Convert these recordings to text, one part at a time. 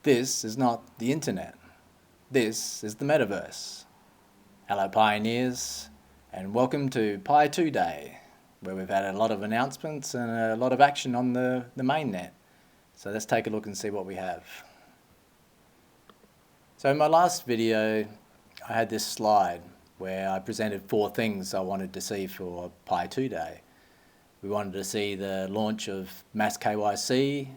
This is not the internet. This is the Metaverse. Hello pioneers, and welcome to Pi 2 Day, where we've had a lot of announcements and a lot of action on the mainnet. So let's take a look and see what we have. So in my last video, I had this slide where I presented 4 things I wanted to see for Pi 2 Day. We wanted to see the launch of mass KYC.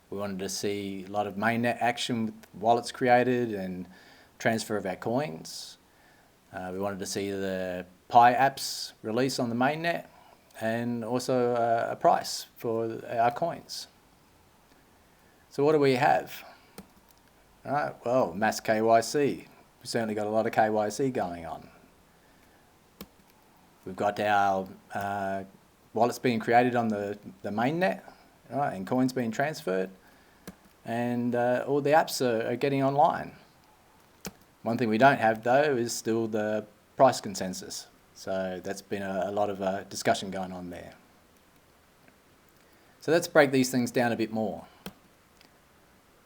We wanted to see a lot of mainnet action with wallets created and transfer of our coins. We wanted to see the Pi apps release on the mainnet and also a price for our coins. So what do we have? All right, well, mass KYC. We've certainly got a lot of KYC going on. We've got our wallets being created on the mainnet, right, and coins being transferred, and all the apps are getting online. One thing we don't have though is still the price consensus, so that's been a lot of discussion going on there. So let's break these things down a bit more.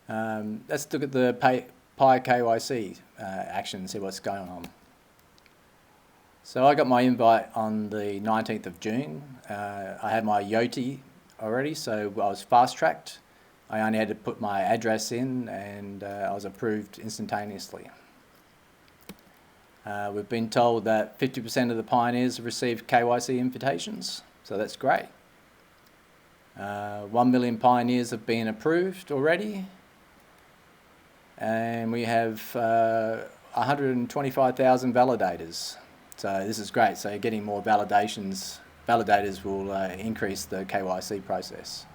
Let's look at the Pi KYC action and see what's going on. So I got my invite on the 19th of June. I had my Yoti already, so I was fast-tracked. I only had to put my address in and I was approved instantaneously. We've been told that 50% of the pioneers have received KYC invitations, so that's great. 1 million pioneers have been approved already, and we have 125,000 validators. So this is great. So getting more validators will increase the KYC process.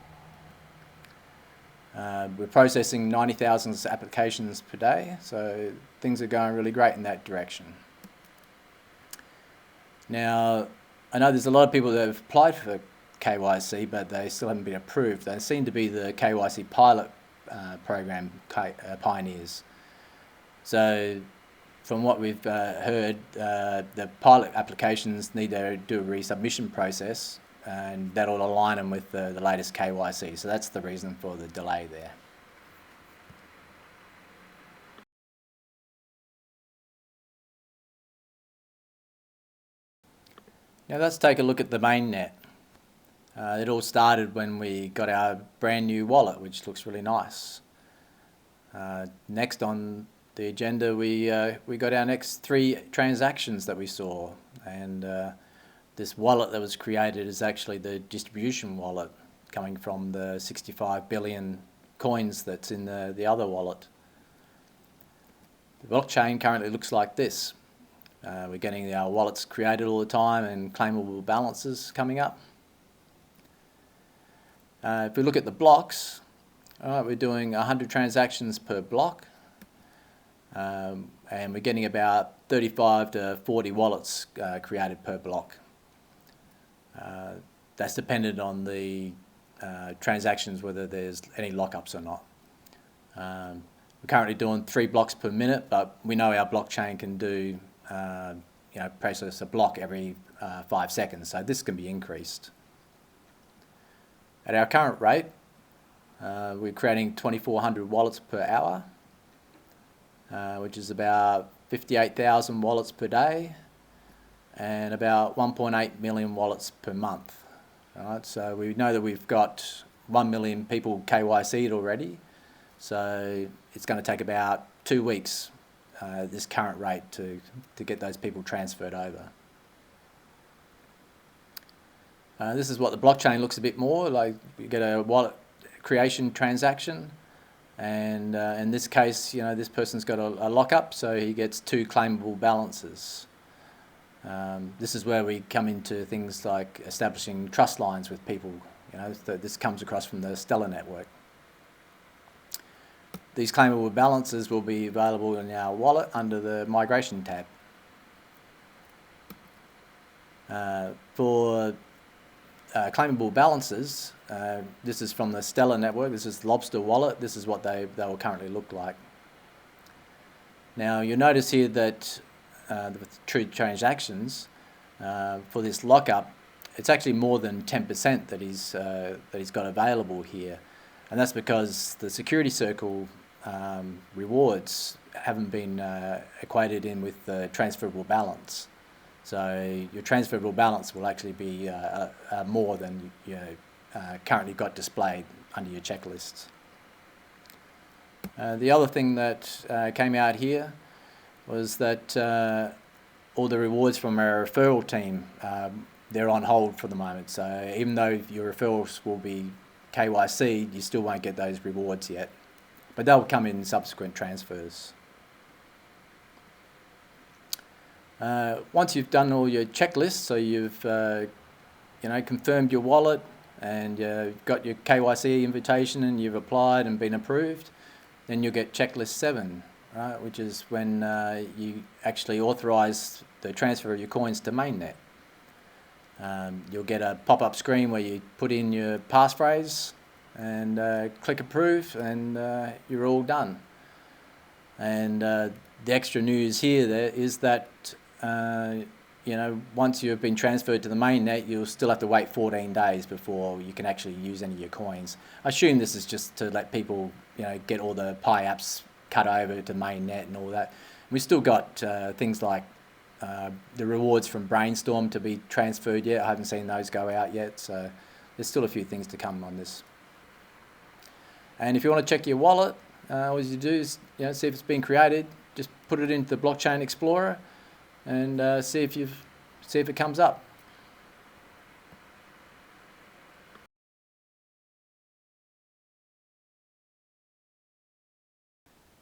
We're processing 90,000 applications per day, so things are going really great in that direction. Now, I know there's a lot of people that have applied for KYC, but they still haven't been approved. They seem to be the KYC pilot program pioneers. So from what we've heard, the pilot applications need to do a resubmission process, and that'll align them with the latest KYC. So that's the reason for the delay there. Now let's take a look at the mainnet. It all started when we got our brand new wallet, which looks really nice. Next on the agenda, we got our next 3 transactions that we saw, and this wallet that was created is actually the distribution wallet coming from the 65 billion coins that's in the other wallet. The blockchain currently looks like this. We're getting our wallets created all the time and claimable balances coming up. If we look at the blocks, we're doing 100 transactions per block, and we're getting about 35 to 40 wallets created per block. That's dependent on the transactions, whether there's any lockups or not. We're currently doing 3 blocks per minute, but we know our blockchain can do process a block every 5 seconds, so this can be increased. At our current rate, we're creating 2,400 wallets per hour, which is about 58,000 wallets per day, and about 1.8 million wallets per month. Right, so we know that we've got 1 million people KYC'd already, so it's going to take about 2 weeks, this current rate, to get those people transferred over. This is what the blockchain looks a bit more like. You get a wallet creation transaction, and in this case, this person's got a lockup, so he gets 2 claimable balances. This is where we come into things like establishing trust lines with people. This comes across from the Stellar network. These claimable balances will be available in our wallet under the Migration tab. For claimable balances, this is from the Stellar network. This is Lobster wallet. This is what they will currently look like. Now you'll notice here that with true transactions, for this lockup, it's actually more than 10% that he's got available here, and that's because the security circle rewards haven't been equated in with the transferable balance. So your transferable balance will actually be more than you currently got displayed under your checklists. The other thing that came out here was that all the rewards from our referral team, they're on hold for the moment. So even though your referrals will be KYC, you still won't get those rewards yet. But they'll come in subsequent transfers. Once you've done all your checklists, so you've confirmed your wallet and you've got your KYC invitation and you've applied and been approved, then you'll get checklist 7, right, which is when you actually authorise the transfer of your coins to Mainnet. You'll get a pop-up screen where you put in your passphrase and click approve, and you're all done. And the extra news here is that once you've been transferred to the mainnet, you'll still have to wait 14 days before you can actually use any of your coins. I assume this is just to let people get all the Pi apps cut over to mainnet and all that. We've still got things like the rewards from Brainstorm to be transferred yet. I haven't seen those go out yet, so there's still a few things to come on this. And if you want to check your wallet, all you do is see if it's been created. Just put it into the Blockchain Explorer and see if it comes up.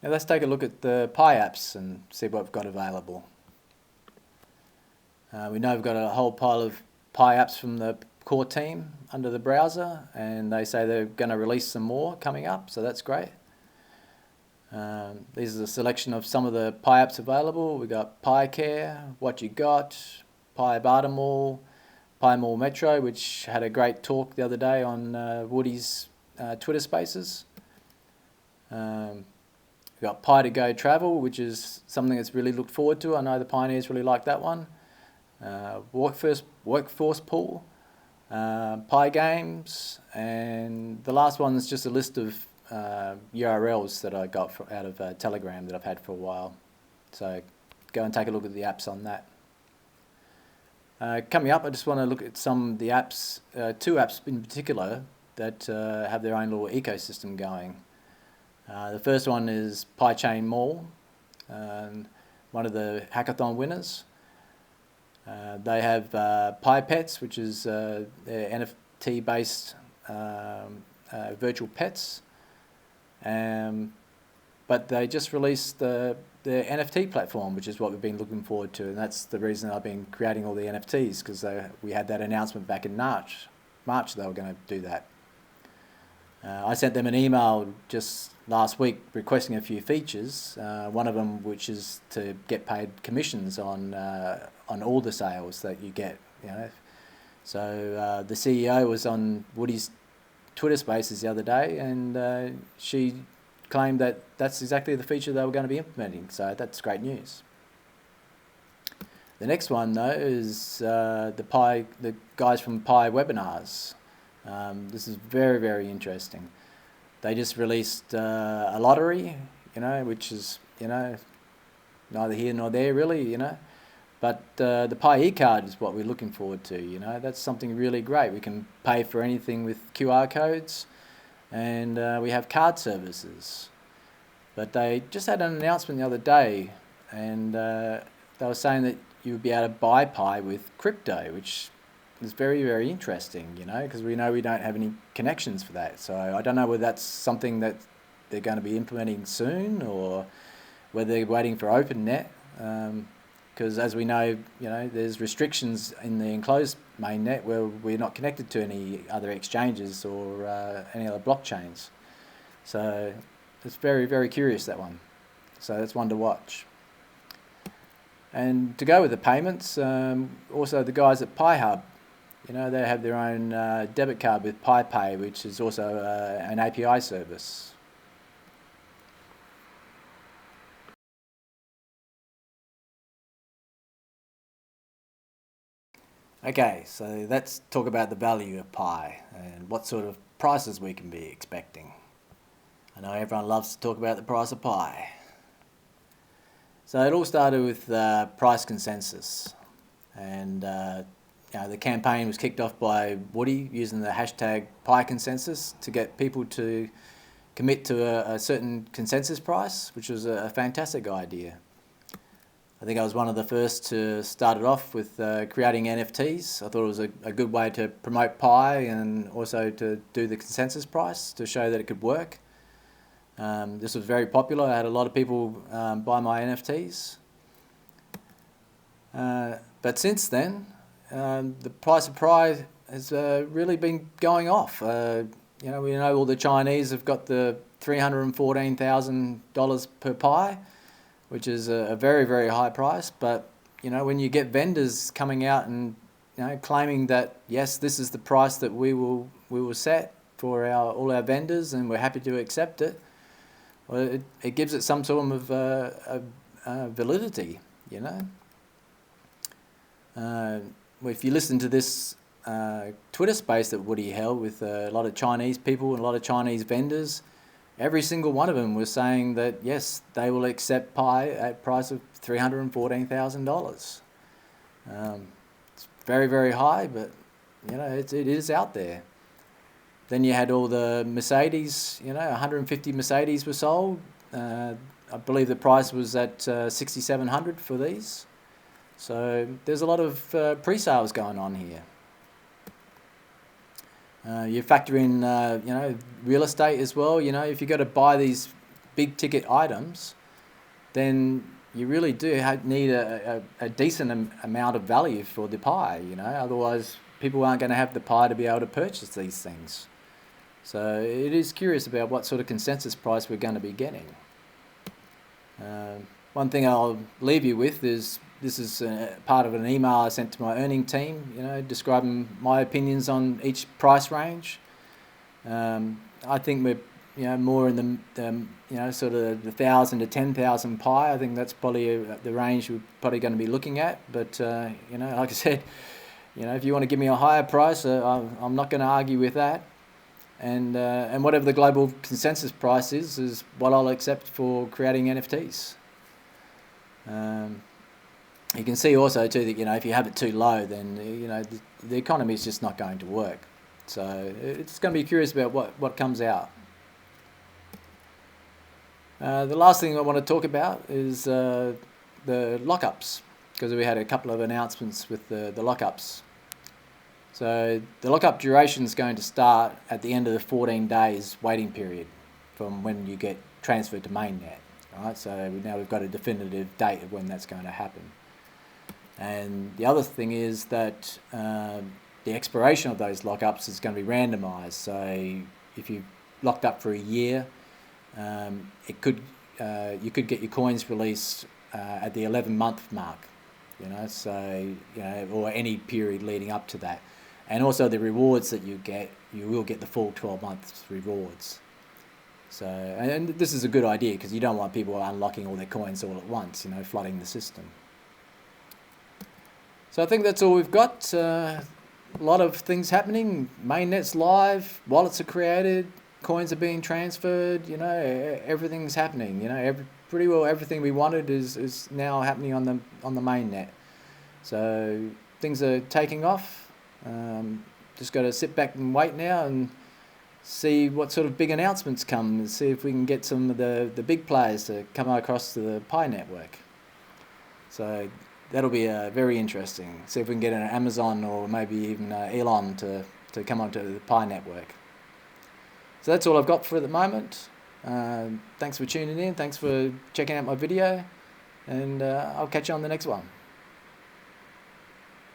Now let's take a look at the Pi apps and see what we've got available. We know we've got a whole pile of Pi apps from the core team under the browser, and they say they're going to release some more coming up, so that's great. These are a selection of some of the Pi apps available. We've got Pi Care, What You Got, Pi Barter Mall, Pi Mall Metro, which had a great talk the other day on Woody's Twitter Spaces. We've got Pi to Go Travel, which is something that's really looked forward to. I know the pioneers really like that one. Workforce Pool, Pi Games, and the last one is just a list of URLs that I got out of Telegram that I've had for a while. So go and take a look at the apps on that. Coming up, I just want to look at some of the apps, 2 apps in particular that have their own little ecosystem going. The first one is PiChain Mall, one of the hackathon winners. They have Pi Pets, which is their NFT-based virtual pets. But they just released the NFT platform, which is what we've been looking forward to, and that's the reason I've been creating all the NFTs, because we had that announcement back in March they were going to do that. I sent them an email just last week requesting a few features, one of them which is to get paid commissions on all the sales that you get. So the CEO was on Woody's Twitter Spaces the other day, and she claimed that that's exactly the feature they were going to be implementing, so that's great news. The next one though is the guys from Pi Webinars. This is very, very interesting. They just released a lottery, which is neither here nor there really, But the Pi e-card is what we're looking forward to, That's something really great. We can pay for anything with QR codes, and we have card services. But they just had an announcement the other day, and they were saying that you would be able to buy Pi with crypto, which is very, very interesting, because we know we don't have any connections for that. So I don't know whether that's something that they're going to be implementing soon, or whether they're waiting for OpenNet. Because as we know, there's restrictions in the enclosed mainnet where we're not connected to any other exchanges or any other blockchains. So it's very, very curious, that one. So that's one to watch. And to go with the payments, also the guys at PiHub, they have their own debit card with PiPay, which is also an API service. Okay, so let's talk about the value of Pi and what sort of prices we can be expecting. I know everyone loves to talk about the price of Pi. So it all started with price consensus, and the campaign was kicked off by Woody using the hashtag Pi consensus to get people to commit to a certain consensus price, which was a fantastic idea. I think I was one of the first to start it off with creating NFTs. I thought it was a good way to promote Pi and also to do the consensus price to show that it could work. This was very popular. I had a lot of people buy my NFTs. But since then, the price of Pi has really been going off. We know all the Chinese have got the $314,000 per Pi, which is a very, very high price. But when you get vendors coming out and claiming that yes, this is the price that we will set for all our vendors, and we're happy to accept it, well, it gives it some sort of validity. If you listen to this Twitter space that Woody held with a lot of Chinese people and a lot of Chinese vendors, every single one of them was saying that yes, they will accept Pi at a price of $314,000. It's very, very high, but it is out there. Then you had all the Mercedes, 150 Mercedes were sold. I believe the price was at $6,700 for these. So there's a lot of pre-sales going on here. You factor in, real estate as well. If you've got to buy these big ticket items, then you really do need a decent amount of value for the Pi. Otherwise people aren't going to have the Pi to be able to purchase these things. So it is curious about what sort of consensus price we're going to be getting. One thing I'll leave you with is this is part of an email I sent to my earning team, describing my opinions on each price range. I think we're more in the sort of the 1,000 to 10,000 Pi. I think that's probably the range we're probably going to be looking at. But like I said, if you want to give me a higher price, I'm not going to argue with that. And whatever the global consensus price is what I'll accept for creating NFTs. You can see also too that if you have it too low, then the economy is just not going to work. So it's going to be curious about what comes out. The last thing I want to talk about is the lockups, because we had a couple of announcements with the lockups. So the lockup duration is going to start at the end of the 14 days waiting period from when you get transferred to Mainnet. Right? So now we've got a definitive date of when that's going to happen. And the other thing is that the expiration of those lockups is going to be randomised. So if you've locked up for a year, you could get your coins released at the 11-month mark. Or any period leading up to that. And also the rewards that you will get the full 12 months rewards. So, and this is a good idea because you don't want people unlocking all their coins all at once, flooding the system. So I think that's all we've got. A lot of things happening. Mainnet's live, wallets are created, coins are being transferred, everything's happening. Pretty well everything we wanted is now happening on the mainnet. So things are taking off. Just got to sit back and wait now and see what sort of big announcements come and see if we can get some of the big players to come across to the Pi network. So that'll be very interesting. See if we can get an Amazon or maybe even Elon to come onto the Pi network. So that's all I've got for the moment. Thanks for tuning in. Thanks for checking out my video. And I'll catch you on the next one.